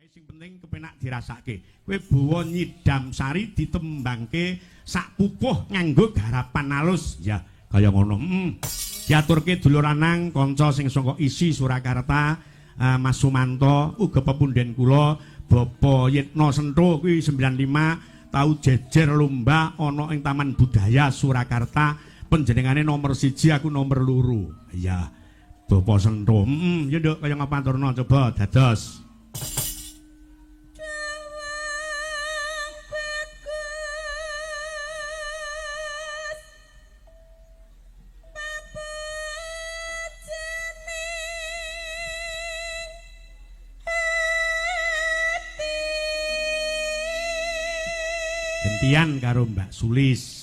Sing penting kepenak dirasake. Kowe bawa nyidam sari ditembangke sak pupuh nganggo garapan alus. Ya, kaya ngono. Diaturke dulur lanang kanca sing saka isi Surakarta, Mas Sumanto, uga pepundhen kula Bapak Yitno Sentro kuwi 95 tau jejer lomba ana ing Taman Budaya Surakarta. Panjenengane nomor 1, aku nomor 2. Ya, Bapak Sentro. Ya nduk kaya ngapaturna coba dados. Gentian karo Mbak Sulis.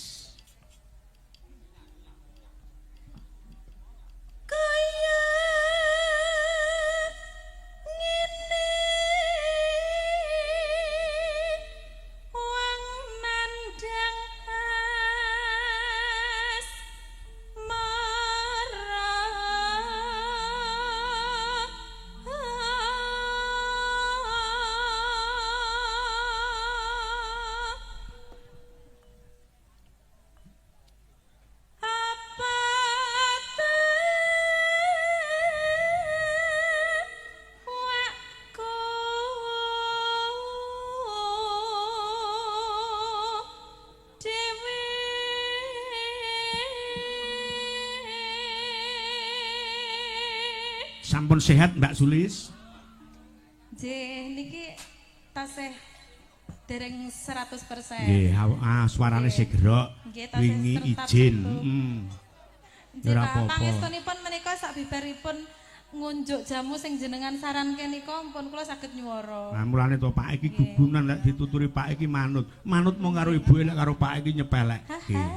Sampun sehat Mbak Sulis? Nggih, niki tasih dereng 100%. Nggih, suarane segerok. Wingi izin. Nggih, Pak, pangestunipun menika sak bibaripun ngunjuk jamu sing jenengan saranke nika ampun kula saged nyuwara. Nah, mulane to Pak iki gugunan lek dituturi Pak iki manut. Manut mung karo ibuke lek karo Pak iki nyepelek. Nggih.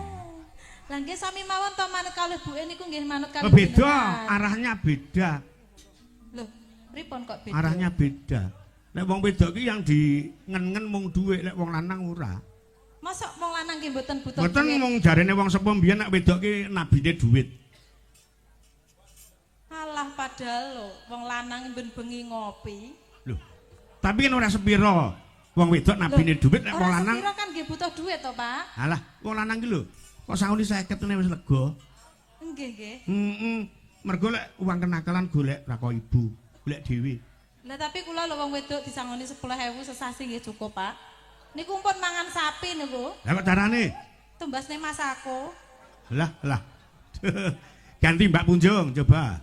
Lah nggih sami mawon to manut kalih ibuke niku nggih manut kalih. Beda, arahnya beda. Loh, pripun kok beda? Arahnya beda. Nek wong wedok ki yang dingen-ngen mung dhuwit, lek wong lanang ora. Mosok wong lanang ki mboten butuh dhuwit. Mboten mung jarene wong sepuh mbiyen nek wedok ki nabine dhuwit. Alah padahal lho, wong lanang ben bengi ngopi. Loh. Tapi kan ora sepiro. Wong wedok nabine dhuwit nek wong lanang. Ora sepiro kan nggih butuh dhuwit to, Pak? Alah, wong lanang ki lho, kok sangune 50 ngene wis lega. Nggih, nggih. Mergo lek uang kenakalan golek rako ibu, golek dhewe. Lah tapi kula lho wong wedok disangoni 10.000 sesasi nggih cukup, Pak. Niku pun mangan sapi niku. Lah kok carane? Tumbasne masako. Lah. Ganti Mbak Punjung coba.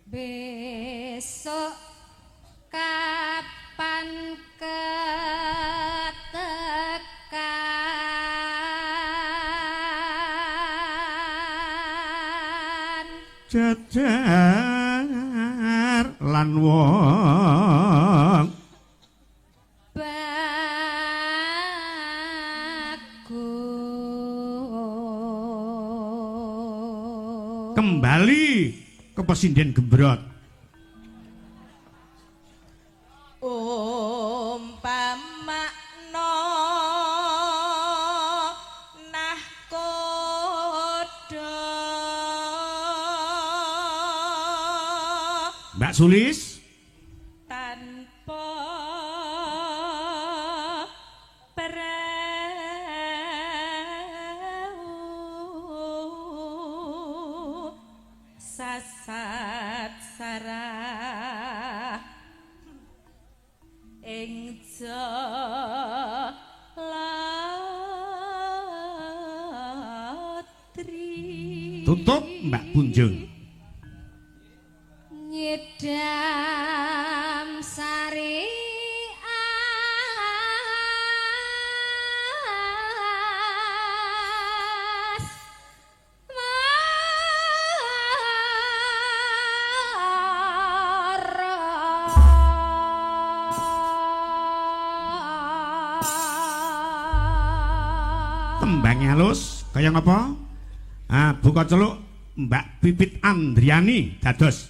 Besok kapan ketekan Jejer lan wong bagus kembali ke Pesinden Gembrot. Umpamakna nahkoda Mbak Sulis tanpa sasat sarah ing jalatri. Tutup Mbak Punjung. Nyedar Tembang halus kaya ngapa? Ah, buka celuk Mbak Pipit Andriani dados.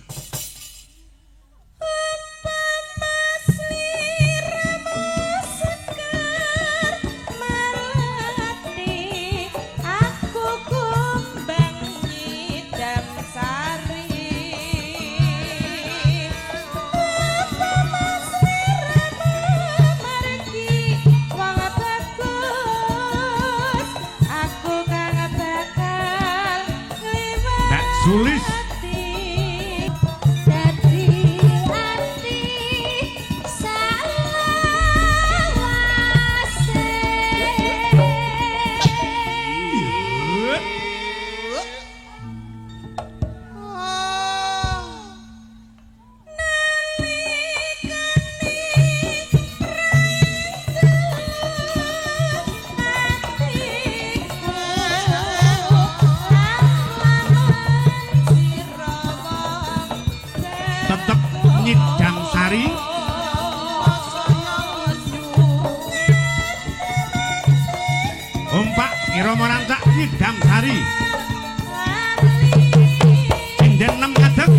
Sulis tetep Nyidam Sari Ompak Irama Rancak Nyidam Sari Sinden 6 ngadeg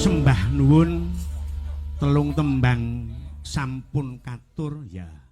Sembah nuwun telung tembang sampun katur ya.